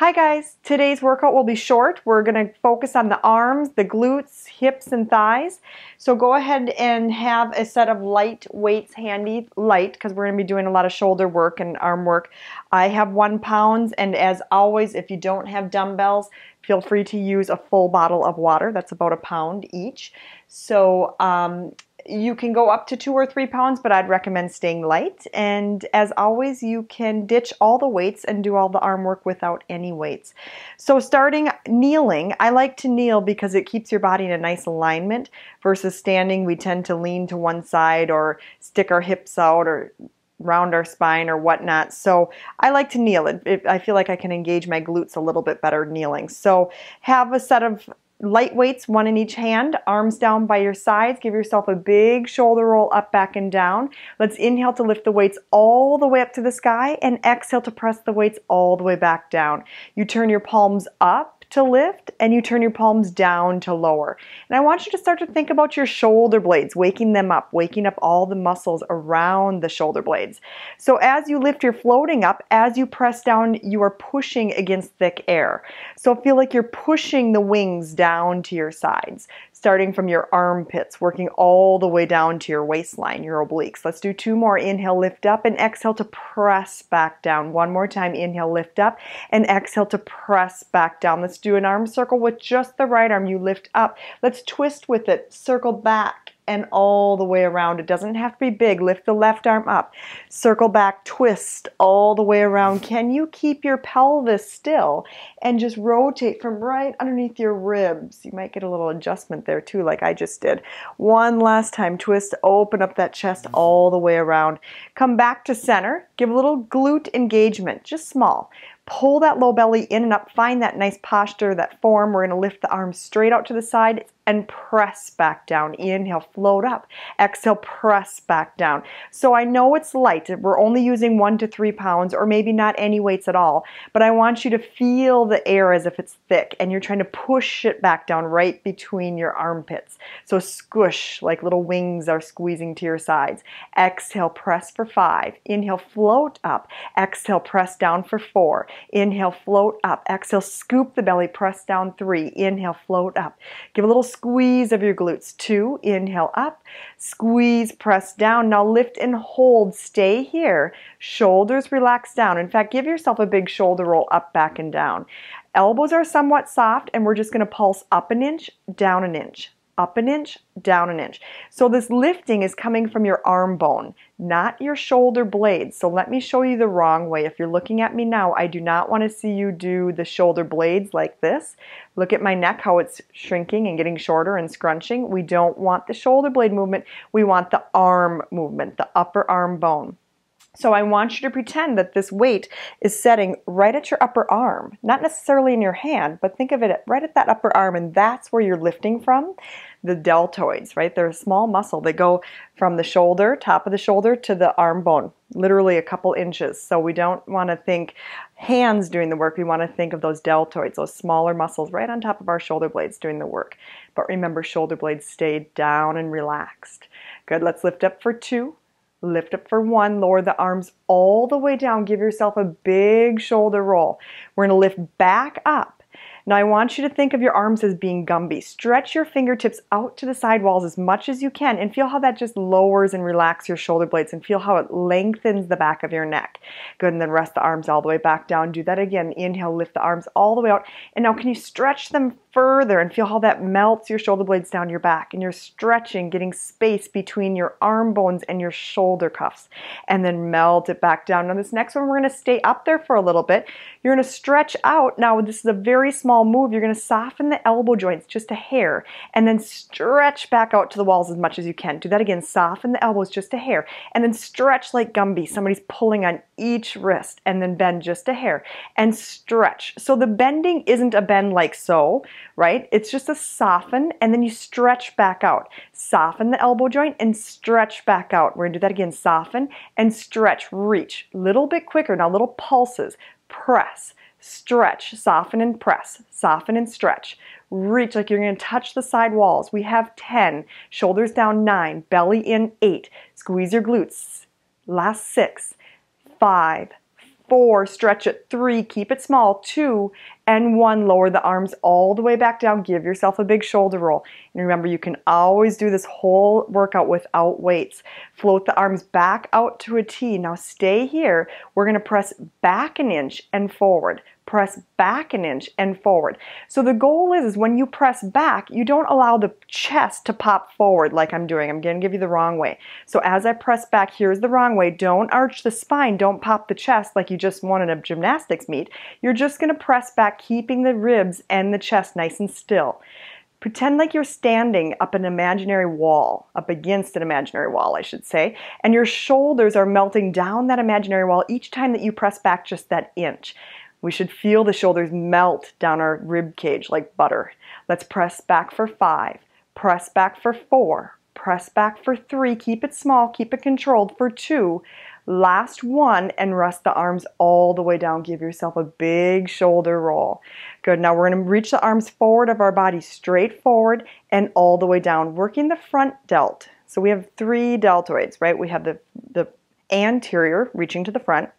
Hi guys, today's workout will be short. We're going to focus on the arms, the glutes, hips, and thighs. So go ahead and have a set of light weights handy, light, because we're going to be doing a lot of shoulder work and arm work. I have 1 pound, and as always, if you don't have dumbbells, feel free to use a full bottle of water. That's about 1 pound each. So you can go up to 2 or 3 pounds, but I'd recommend staying light. And as always, you can ditch all the weights and do all the arm work without any weights. So starting kneeling, I like to kneel because it keeps your body in a nice alignment versus standing. We tend to lean to one side or stick our hips out or round our spine or whatnot. So I like to kneel. I feel like I can engage my glutes a little bit better kneeling. So have a set of light weights, 1 in each hand, arms down by your sides. Give yourself a big shoulder roll up, back, and down. Let's inhale to lift the weights all the way up to the sky and exhale to press the weights all the way back down. You turn your palms up to lift and you turn your palms down to lower. And I want you to start to think about your shoulder blades, waking them up, waking up all the muscles around the shoulder blades. So as you lift, you're floating up. As you press down, you are pushing against thick air. So feel like you're pushing the wings down to your sides, starting from your armpits, working all the way down to your waistline, your obliques. Let's do 2 more. Inhale, lift up, and exhale to press back down. 1 more time. Inhale, lift up, and exhale to press back down. Let's do an arm circle with just the right arm. You lift up. Let's twist with it. Circle back and all the way around. It doesn't have to be big. Lift the left arm up. Circle back, twist all the way around. Can you keep your pelvis still and just rotate from right underneath your ribs? You might get a little adjustment there too, like I just did. 1 last time. Twist, open up that chest all the way around. Come back to center. Give a little glute engagement, just small. Pull that low belly in and up. Find that nice posture, that form. We're going to lift the arms straight out to the side and press back down. Inhale, float up. Exhale, press back down. So I know it's light. We're only using 1 to 3 pounds or maybe not any weights at all. But I want you to feel the air as if it's thick and you're trying to push it back down right between your armpits. So squish like little wings are squeezing to your sides. Exhale, press for 5. Inhale, float up. Exhale, press down for 4. Inhale, float up. Exhale, scoop the belly, press down 3. Inhale, float up. Give a little squeeze of your glutes. 2. Inhale up. Squeeze, press down. Now lift and hold. Stay here. Shoulders relax down. In fact, give yourself a big shoulder roll up, back, and down. Elbows are somewhat soft, and we're just going to pulse up an inch, down an inch. Up an inch, down an inch. So this lifting is coming from your arm bone, not your shoulder blades. So let me show you the wrong way. If you're looking at me now, I do not want to see you do the shoulder blades like this. Look at my neck, how it's shrinking and getting shorter and scrunching. We don't want the shoulder blade movement. We want the arm movement, the upper arm bone. So I want you to pretend that this weight is setting right at your upper arm, not necessarily in your hand, but think of it right at that upper arm, and that's where you're lifting from. The deltoids, right? They're a small muscle. They go from the shoulder, top of the shoulder, to the arm bone, literally a couple inches. So we don't want to think hands doing the work. We want to think of those deltoids, those smaller muscles right on top of our shoulder blades doing the work. But remember, shoulder blades stay down and relaxed. Good. Let's lift up for 2. Lift up for 1, lower the arms all the way down. Give yourself a big shoulder roll. We're going to lift back up. Now I want you to think of your arms as being Gumby. Stretch your fingertips out to the side walls as much as you can and feel how that just lowers and relaxes your shoulder blades and feel how it lengthens the back of your neck. Good, and then rest the arms all the way back down. Do that again. Inhale, lift the arms all the way out. And now can you stretch them further and feel how that melts your shoulder blades down your back, and you're stretching, getting space between your arm bones and your shoulder cuffs, and then melt it back down. Now this next one, we're going to stay up there for a little bit. You're going to stretch out. Now this is a very small move. You're going to soften the elbow joints just a hair and then stretch back out to the walls as much as you can. Do that again. Soften the elbows just a hair and then stretch like Gumby. Somebody's pulling on each wrist, and then bend just a hair and stretch. So the bending isn't a bend like so, right? It's just a soften, and then you stretch back out. Soften the elbow joint and stretch back out. We're going to do that again. Soften and stretch, reach. Little bit quicker now, little pulses. Press, stretch, soften and press, soften and stretch. Reach like you're going to touch the side walls. We have 10, shoulders down 9, belly in 8. Squeeze your glutes. Last 6, 5, 4, stretch it. 3, keep it small. 2, and 1, lower the arms all the way back down. Give yourself a big shoulder roll. And remember, you can always do this whole workout without weights. Float the arms back out to a T. Now stay here. We're going to press back an inch and forward. Press back an inch and forward. So the goal is when you press back, you don't allow the chest to pop forward like I'm doing. I'm going to give you the wrong way. So as I press back, here's the wrong way. Don't arch the spine. Don't pop the chest like you just won in a gymnastics meet. You're just going to press back, keeping the ribs and the chest nice and still. Pretend like you're standing up an imaginary wall, up against an imaginary wall, I should say, and your shoulders are melting down that imaginary wall each time that you press back just that inch. We should feel the shoulders melt down our rib cage like butter. Let's press back for 5, press back for 4, press back for 3, keep it small, keep it controlled for 2, last 1, and rest the arms all the way down. Give yourself a big shoulder roll. Good, now we're going to reach the arms forward of our body, straight forward and all the way down, working the front delt. So we have 3 deltoids, right? We have the anterior reaching to the front.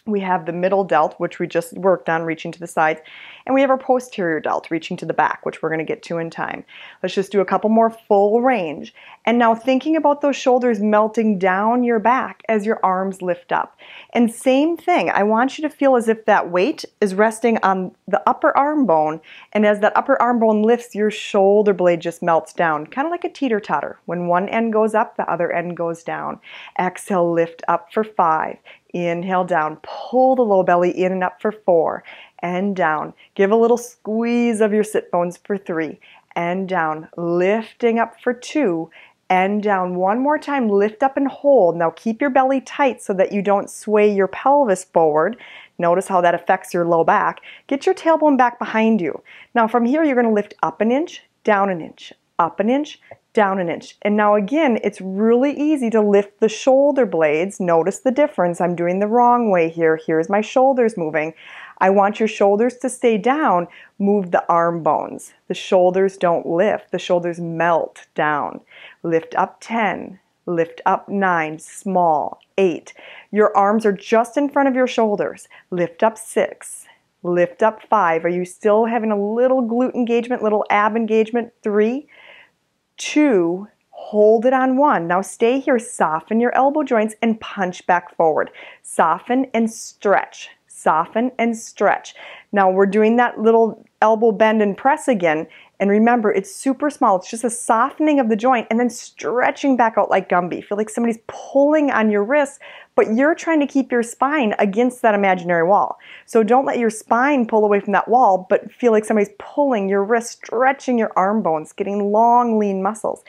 We have the middle delt, which we just worked on, reaching to the sides. And we have our posterior delt, reaching to the back, which we're going to get to in time. Let's just do a couple more full range. And now thinking about those shoulders melting down your back as your arms lift up. And same thing, I want you to feel as if that weight is resting on the upper arm bone. And as that upper arm bone lifts, your shoulder blade just melts down, kind of like a teeter-totter. When one end goes up, the other end goes down. Exhale, lift up for 5. Inhale down, pull the low belly in and up for 4, and down. Give a little squeeze of your sit bones for 3, and down. Lifting up for 2, and down. One more time, lift up and hold. Now keep your belly tight so that you don't sway your pelvis forward. Notice how that affects your low back. Get your tailbone back behind you. Now from here, you're going to lift up an inch, down an inch, up an inch, down an inch. And now again, it's really easy to lift the shoulder blades. Notice the difference. I'm doing the wrong way here. Here's my shoulders moving. I want your shoulders to stay down. Move the arm bones. The shoulders don't lift. The shoulders melt down. Lift up 10. Lift up 9. Small. 8. Your arms are just in front of your shoulders. Lift up 6. Lift up 5. Are you still having a little glute engagement, little ab engagement? 3. 2, hold it on 1. Now stay here, soften your elbow joints and punch back forward. Soften and stretch, soften and stretch. Now we're doing that little elbow bend and press again. And remember, it's super small. It's just a softening of the joint and then stretching back out like Gumby. Feel like somebody's pulling on your wrists, but you're trying to keep your spine against that imaginary wall. So don't let your spine pull away from that wall, but feel like somebody's pulling your wrist, stretching your arm bones, getting long, lean muscles.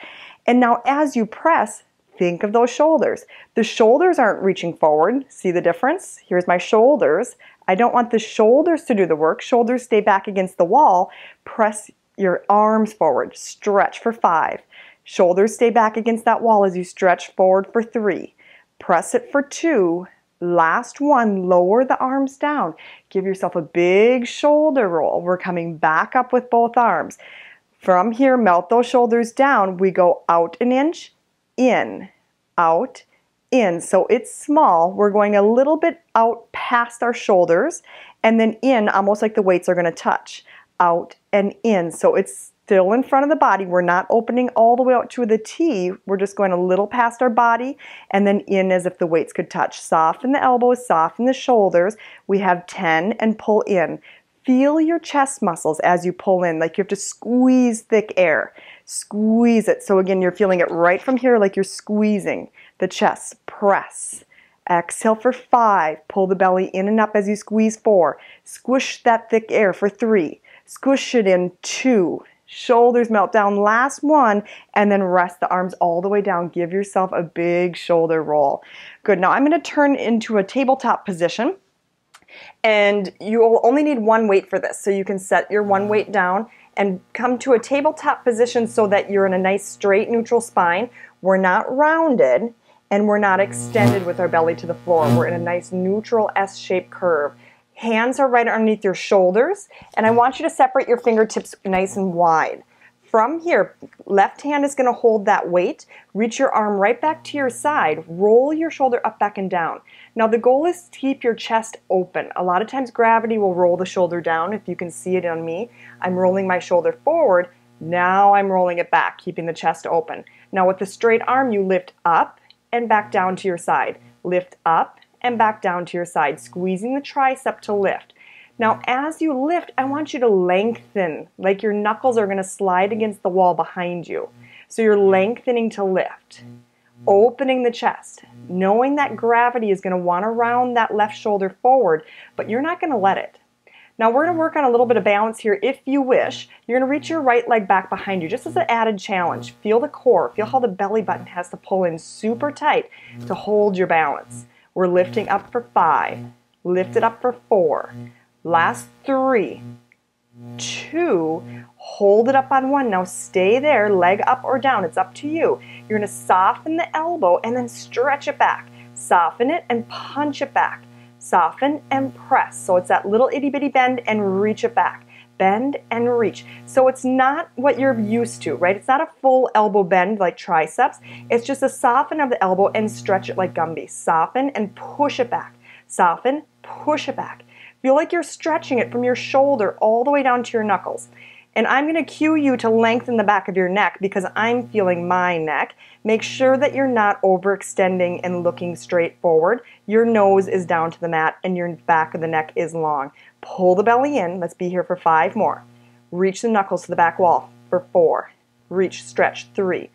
And now as you press, think of those shoulders. The shoulders aren't reaching forward. See the difference? Here's my shoulders. I don't want the shoulders to do the work. Shoulders stay back against the wall. Press your arms forward. Stretch for 5. Shoulders stay back against that wall as you stretch forward for 3. Press it for 2. Last 1, lower the arms down. Give yourself a big shoulder roll. We're coming back up with both arms. From here, melt those shoulders down. We go out an inch, in, out, in. So it's small. We're going a little bit out past our shoulders and then in, almost like the weights are going to touch. Out and in. So it's still in front of the body. We're not opening all the way out to the T. We're just going a little past our body and then in as if the weights could touch. Soften the elbows, soften the shoulders. We have 10 and pull in. Feel your chest muscles as you pull in, like you have to squeeze thick air. Squeeze it. So again, you're feeling it right from here like you're squeezing the chest. Press. Exhale for 5. Pull the belly in and up as you squeeze 4. Squish that thick air for 3. Squish it in 2. Shoulders melt down. Last 1. And then rest the arms all the way down. Give yourself a big shoulder roll. Good. Now I'm going to turn into a tabletop position. And you will only need 1 weight for this. So you can set your 1 weight down and come to a tabletop position so that you're in a nice straight neutral spine. We're not rounded and we're not extended with our belly to the floor. We're in a nice neutral S-shaped curve. Hands are right underneath your shoulders, and I want you to separate your fingertips nice and wide. From here, left hand is going to hold that weight. Reach your arm right back to your side. Roll your shoulder up, back, and down. Now the goal is to keep your chest open. A lot of times gravity will roll the shoulder down. If you can see it on me, I'm rolling my shoulder forward. Now I'm rolling it back, keeping the chest open. Now with the straight arm, you lift up and back down to your side. Lift up and back down to your side, squeezing the tricep to lift. Now as you lift, I want you to lengthen, like your knuckles are going to slide against the wall behind you. So you're lengthening to lift, opening the chest, knowing that gravity is going to want to round that left shoulder forward, but you're not going to let it. Now we're going to work on a little bit of balance here if you wish. You're going to reach your right leg back behind you just as an added challenge. Feel the core, feel how the belly button has to pull in super tight to hold your balance. We're lifting up for 5, lift it up for 4. Last 3, 2, hold it up on 1. Now stay there, leg up or down, it's up to you. You're going to soften the elbow and then stretch it back. Soften it and punch it back. Soften and press. So it's that little itty bitty bend and reach it back. Bend and reach. So it's not what you're used to, right? It's not a full elbow bend like triceps. It's just a soften of the elbow and stretch it like Gumby. Soften and push it back. Soften, push it back. Feel like you're stretching it from your shoulder all the way down to your knuckles. And I'm going to cue you to lengthen the back of your neck because I'm feeling my neck. Make sure that you're not overextending and looking straight forward. Your nose is down to the mat and your back of the neck is long. Pull the belly in. Let's be here for 5 more. Reach the knuckles to the back wall for 4. Reach, stretch, 3,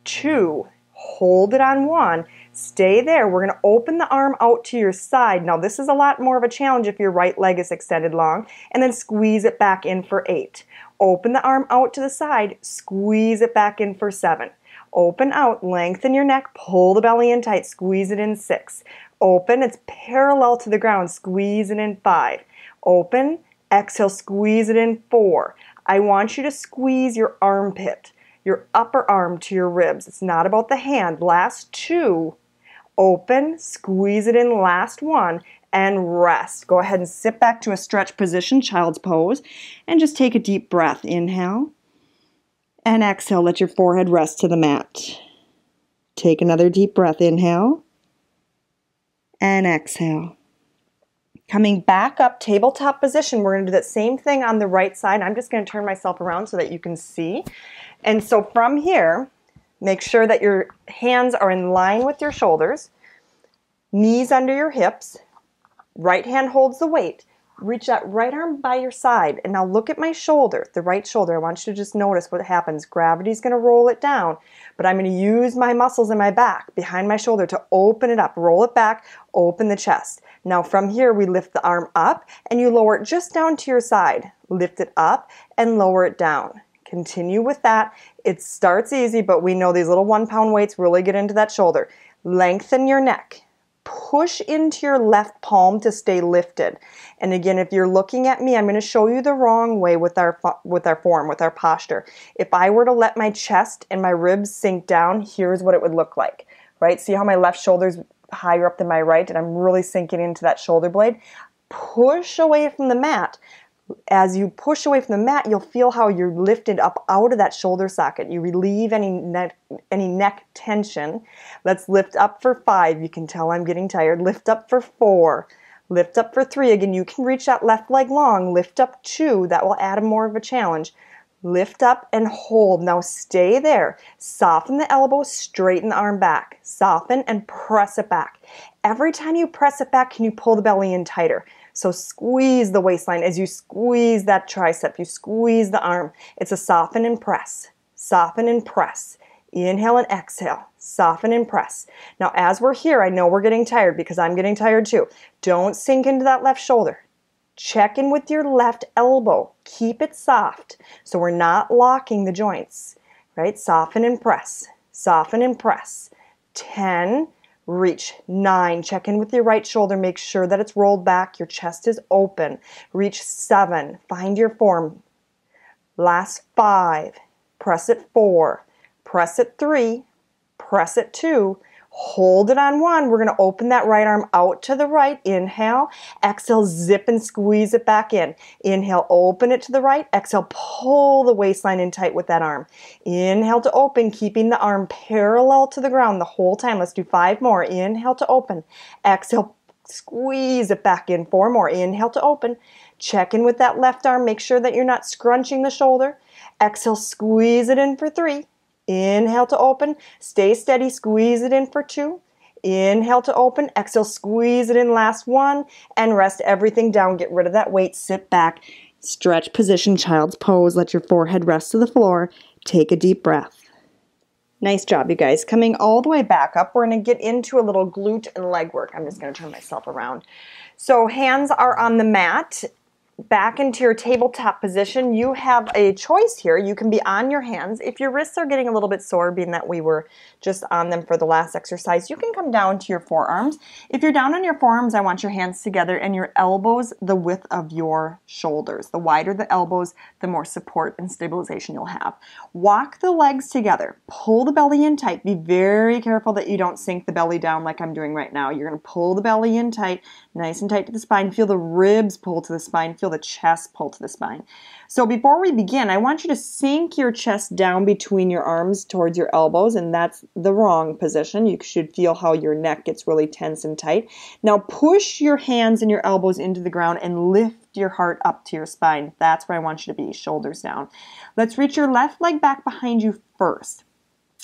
2, hold it on 1. Stay there. We're going to open the arm out to your side. Now this is a lot more of a challenge if your right leg is extended long. And then squeeze it back in for 8. Open the arm out to the side. Squeeze it back in for 7. Open out, lengthen your neck, pull the belly in tight, squeeze it in 6. Open, it's parallel to the ground, squeeze it in 5. Open, exhale, squeeze it in 4. I want you to squeeze your armpit, your upper arm to your ribs. It's not about the hand. Last 2. Open, squeeze it in, last 1, and rest. Go ahead and sit back to a stretch position, child's pose, and just take a deep breath. Inhale, and exhale. Let your forehead rest to the mat. Take another deep breath. Inhale, and exhale. Coming back up, tabletop position. We're going to do that same thing on the right side. I'm just going to turn myself around so that you can see. And so from here, make sure that your hands are in line with your shoulders, knees under your hips, right hand holds the weight. Reach that right arm by your side. And now look at my shoulder, the right shoulder. I want you to just notice what happens. Gravity's going to roll it down, but I'm going to use my muscles in my back, behind my shoulder, to open it up. Roll it back, open the chest. Now from here, we lift the arm up and you lower it just down to your side. Lift it up and lower it down. Continue with that. It starts easy, but we know these little 1-pound weights really get into that shoulder. Lengthen your neck. Push into your left palm to stay lifted. And again, if you're looking at me, I'm going to show you the wrong way with our form, with our posture. If I were to let my chest and my ribs sink down, here's what it would look like, right? See how my left shoulder's higher up than my right, and I'm really sinking into that shoulder blade? Push away from the mat. As you push away from the mat, you'll feel how you're lifted up out of that shoulder socket. You relieve any neck tension. Let's lift up for 5. You can tell I'm getting tired. Lift up for 4. Lift up for 3. Again, you can reach that left leg long. Lift up 2. That will add more of a challenge. Lift up and hold. Now stay there. Soften the elbow, straighten the arm back. Soften and press it back. Every time you press it back, can you pull the belly in tighter? So squeeze the waistline as you squeeze that tricep. You squeeze the arm. It's a soften and press. Soften and press. Inhale and exhale. Soften and press. Now as we're here, I know we're getting tired because I'm getting tired too. Don't sink into that left shoulder. Check in with your left elbow. Keep it soft so we're not locking the joints, right? Soften and press. Soften and press. 10. Reach. 9. Check in with your right shoulder. Make sure that it's rolled back. Your chest is open. Reach. 7. Find your form. Last 5. Press it. 4. Press it. 3. Press it. 2. Hold it on one. We're going to open that right arm out to the right. Inhale. Exhale, zip and squeeze it back in. Inhale, open it to the right. Exhale, pull the waistline in tight with that arm. Inhale to open, keeping the arm parallel to the ground the whole time. Let's do 5 more. Inhale to open. Exhale, squeeze it back in. 4 more. Inhale to open. Check in with that left arm. Make sure that you're not scrunching the shoulder. Exhale, squeeze it in for 3. Inhale to open. Stay steady. Squeeze it in for 2. Inhale to open. Exhale, squeeze it in. Last 1. And rest everything down. Get rid of that weight. Sit back. Stretch position, child's pose. Let your forehead rest to the floor. Take a deep breath. Nice job, you guys. Coming all the way back up, we're going to get into a little glute and leg work. I'm just going to turn myself around. So hands are on the mat. Back into your tabletop position. You have a choice here. You can be on your hands. If your wrists are getting a little bit sore, being that we were just on them for the last exercise, you can come down to your forearms. If you're down on your forearms, I want your hands together and your elbows the width of your shoulders. The wider the elbows, the more support and stabilization you'll have. Walk the legs together. Pull the belly in tight. Be very careful that you don't sink the belly down like I'm doing right now. You're going to pull the belly in tight, nice and tight to the spine. Feel the ribs pull to the spine. Feel the chest pull to the spine. So before we begin, I want you to sink your chest down between your arms towards your elbows, and that's the wrong position. You should feel how your neck gets really tense and tight. Now push your hands and your elbows into the ground and lift your heart up to your spine. That's where I want you to be, shoulders down. Let's reach your left leg back behind you first.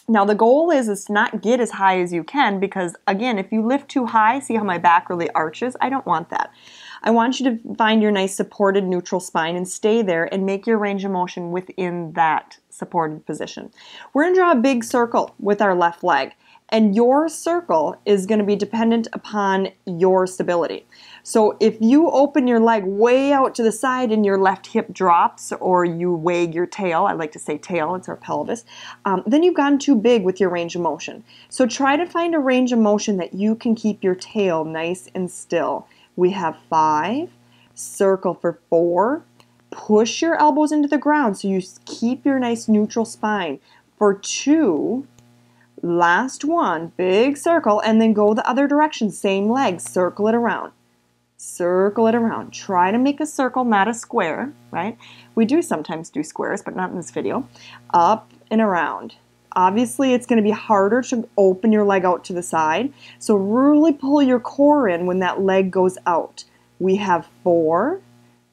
Now the goal is to not get as high as you can, because again, if you lift too high, see how my back really arches? I don't want that. I want you to find your nice supported neutral spine and stay there and make your range of motion within that supported position. We're going to draw a big circle with our left leg, and your circle is going to be dependent upon your stability. So if you open your leg way out to the side and your left hip drops, or you wag your tail, I like to say tail, it's our pelvis, then you've gone too big with your range of motion. So try to find a range of motion that you can keep your tail nice and still. We have 5, circle for 4, push your elbows into the ground so you keep your nice neutral spine. For 2, last 1, big circle, and then go the other direction, same leg, circle it around. Circle it around. Try to make a circle, not a square, right? We do sometimes do squares, but not in this video. Up and around. Obviously, it's going to be harder to open your leg out to the side, so really pull your core in when that leg goes out. We have 4,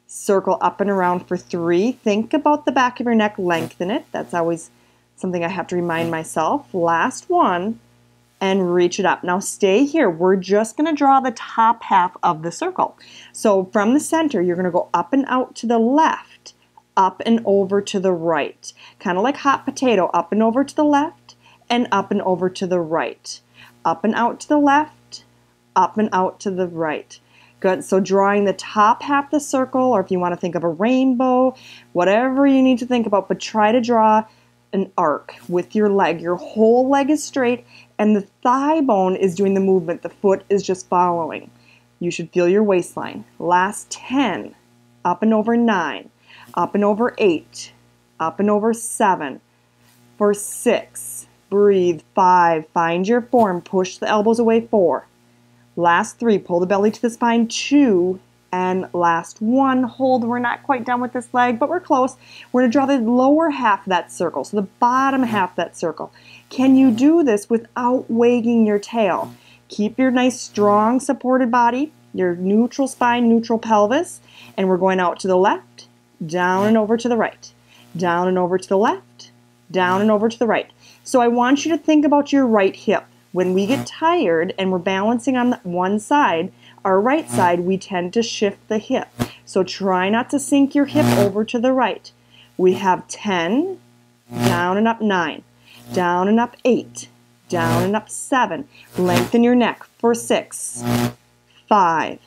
circle up and around for 3. Think about the back of your neck, lengthen it. That's always something I have to remind myself. Last 1, and reach it up. Now stay here. We're just going to draw the top half of the circle. So from the center, you're going to go up and out to the left, up and over to the right. Kind of like hot potato, up and over to the left, and up and over to the right. Up and out to the left, up and out to the right. Good, so drawing the top half of the circle, or if you want to think of a rainbow, whatever you need to think about, but try to draw an arc with your leg. Your whole leg is straight, and the thigh bone is doing the movement. The foot is just following. You should feel your waistline. Last 10, up and over 9, up and over 8, up and over 7, for 6, breathe, 5, find your form, push the elbows away, 4, last 3, pull the belly to the spine, 2, and last 1, hold. We're not quite done with this leg, but we're close. We're going to draw the lower half of that circle, so the bottom half of that circle. Can you do this without wagging your tail? Keep your nice, strong, supported body, your neutral spine, neutral pelvis, and we're going out to the left, down and over to the right, down and over to the left, down and over to the right. So I want you to think about your right hip. When we get tired and we're balancing on one side, our right side, we tend to shift the hip. So try not to sink your hip over to the right. We have 10, down and up 9, down and up 8, down and up 7. Lengthen your neck for 6, 5,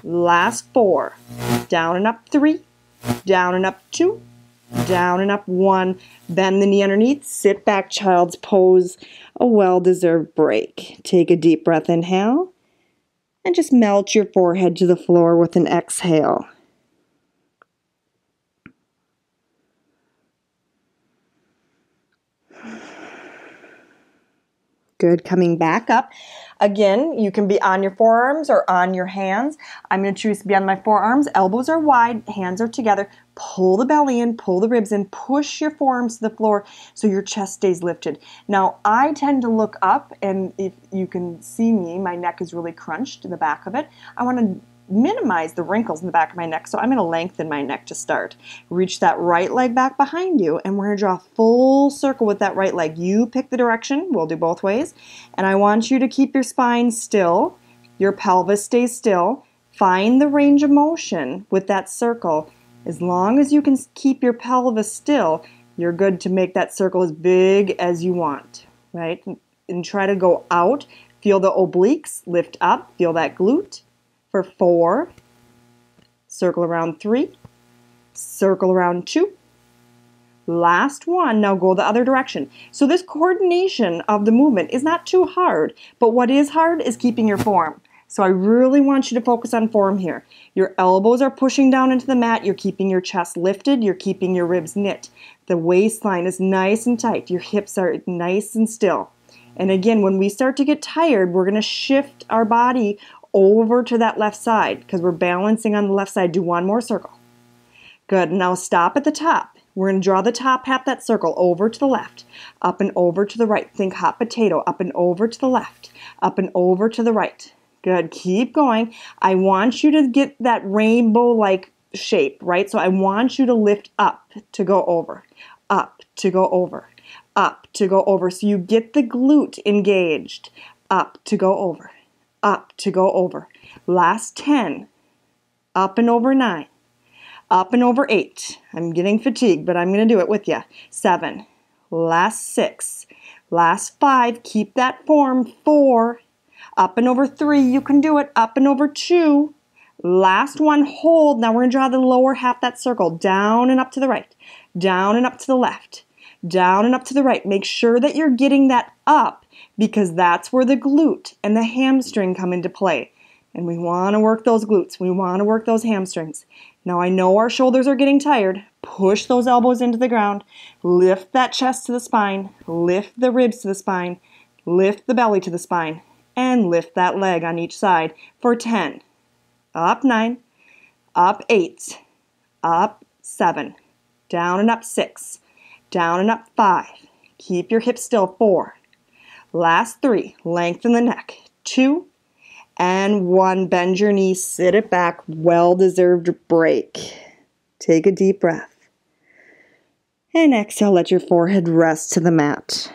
last 4, down and up 3, down and up 2, down and up 1. Bend the knee underneath, sit back, child's pose, a well-deserved break. Take a deep breath, inhale, and just melt your forehead to the floor with an exhale. Good, coming back up. Again, you can be on your forearms or on your hands. I'm going to choose to be on my forearms. Elbows are wide, hands are together. Pull the belly in, pull the ribs in, push your forearms to the floor so your chest stays lifted. Now, I tend to look up, and if you can see me, my neck is really crunched in the back of it. I want to minimize the wrinkles in the back of my neck, so I'm going to lengthen my neck to start. Reach that right leg back behind you, and we're going to draw a full circle with that right leg. You pick the direction. We'll do both ways. And I want you to keep your spine still. Your pelvis stays still. Find the range of motion with that circle. As long as you can keep your pelvis still, you're good to make that circle as big as you want, right? And try to go out. Feel the obliques lift up. Feel that glute. For 4, circle around 3, circle around 2, last one, now go the other direction. So this coordination of the movement is not too hard, but what is hard is keeping your form. So I really want you to focus on form here. Your elbows are pushing down into the mat, you're keeping your chest lifted, you're keeping your ribs knit. The waistline is nice and tight, your hips are nice and still. And again, when we start to get tired, we're going to shift our body over to that left side because we're balancing on the left side. Do one more circle. Good. Now stop at the top. We're going to draw the top half of that circle over to the left, up and over to the right. Think hot potato, up and over to the left, up and over to the right. Good. Keep going. I want you to get that rainbow-like shape, right? So I want you to lift up to go over, up to go over, up to go over. So you get the glute engaged, up to go over. Up to go over. Last 10. Up and over 9. Up and over 8. I'm getting fatigued, but I'm going to do it with you. 7. Last 6. Last 5. Keep that form. 4. Up and over 3. You can do it. Up and over 2. Last one. Hold. Now we're going to draw the lower half of that circle. Down and up to the right. Down and up to the left. Down and up to the right. Make sure that you're getting that up because that's where the glute and the hamstring come into play. And we want to work those glutes. We want to work those hamstrings. Now I know our shoulders are getting tired. Push those elbows into the ground. Lift that chest to the spine. Lift the ribs to the spine. Lift the belly to the spine. And lift that leg on each side for 10. Up 9. Up 8. Up 7. Down and up 6. Down and up 5. Keep your hips still. 4. Last 3. Lengthen the neck. 2. And 1. Bend your knees. Sit it back. Well-deserved break. Take a deep breath. And exhale. Let your forehead rest to the mat.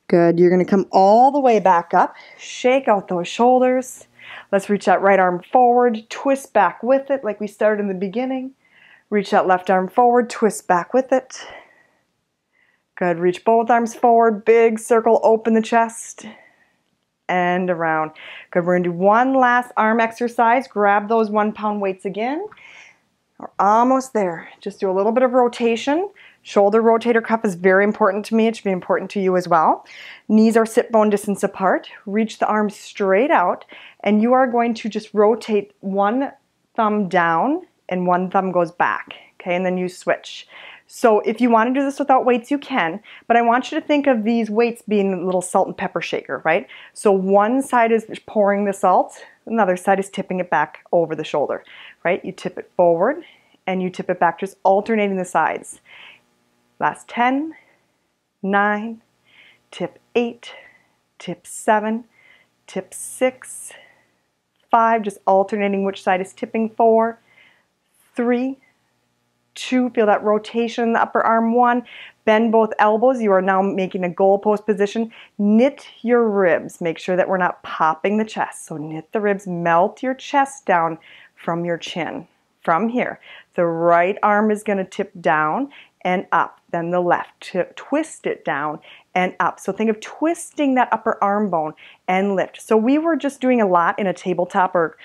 Good. You're going to come all the way back up. Shake out those shoulders. Let's reach that right arm forward, twist back with it like we started in the beginning. Reach that left arm forward, twist back with it. Good, reach both arms forward, big circle, open the chest, and around. Good, we're gonna do one last arm exercise. Grab those 1 pound weights again. We're almost there. Just do a little bit of rotation. Shoulder rotator cuff is very important to me. It should be important to you as well. Knees are sit bone distance apart. Reach the arms straight out, and you are going to just rotate one thumb down and one thumb goes back, okay, and then you switch. So if you want to do this without weights, you can, but I want you to think of these weights being a little salt and pepper shaker, right? So one side is pouring the salt, another side is tipping it back over the shoulder, right? You tip it forward and you tip it back, just alternating the sides. Last 10, 9, tip 8, tip 7, tip 6, 5, just alternating which side is tipping. 4, 3, 2, feel that rotation in the upper arm. 1, bend both elbows. You are now making a goalpost position. Knit your ribs. Make sure that we're not popping the chest. So knit the ribs, melt your chest down from your chin. From here, the right arm is going to tip down and up, then the left, twist it down and up. So think of twisting that upper arm bone and lift. So we were just doing a lot in a tabletop or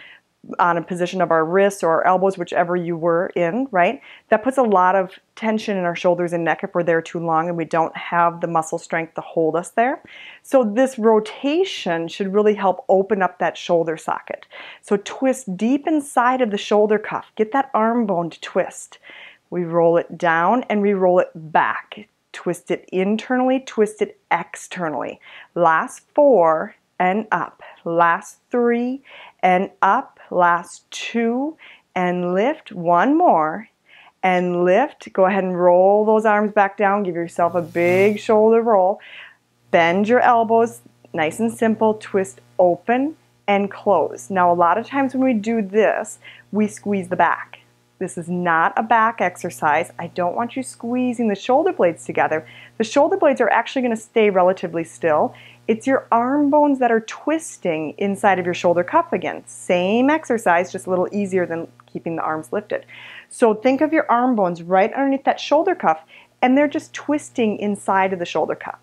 on a position of our wrists or our elbows, whichever you were in, right? That puts a lot of tension in our shoulders and neck if we're there too long and we don't have the muscle strength to hold us there. So this rotation should really help open up that shoulder socket. So twist deep inside of the shoulder cuff. Get that arm bone to twist. We roll it down and we roll it back. twist it internally, twist it externally. Last 4 and up. Last 3 and up. Last 2 and lift. One more and lift. Go ahead and roll those arms back down. Give yourself a big shoulder roll. Bend your elbows. Nice and simple. Twist open and close. Now a lot of times when we do this, we squeeze the back. This is not a back exercise. I don't want you squeezing the shoulder blades together. The shoulder blades are actually going to stay relatively still. It's your arm bones that are twisting inside of your shoulder cup again. Same exercise, just a little easier than keeping the arms lifted. So think of your arm bones right underneath that shoulder cuff, and they're just twisting inside of the shoulder cuff.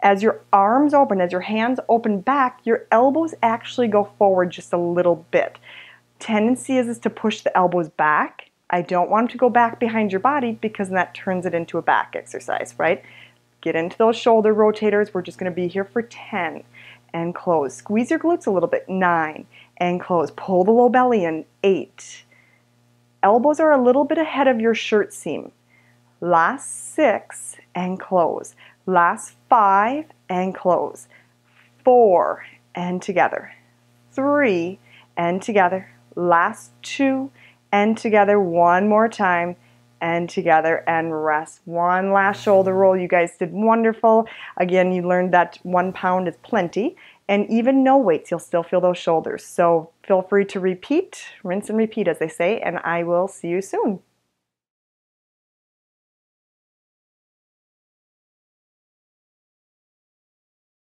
As your arms open, as your hands open back, your elbows actually go forward just a little bit. Tendency is to push the elbows back. I don't want them to go back behind your body because that turns it into a back exercise, right? Get into those shoulder rotators. We're just going to be here for 10 and close. Squeeze your glutes a little bit. 9 and close. Pull the low belly in. 8. Elbows are a little bit ahead of your shirt seam. Last 6 and close. Last 5 and close. 4 and together. 3 and together. Last 2 and together. One more time and together and rest. One last shoulder roll. You guys did wonderful. Again, you learned that 1 pound is plenty, and even no weights, you'll still feel those shoulders. So feel free to repeat, rinse and repeat as they say, and I will see you soon.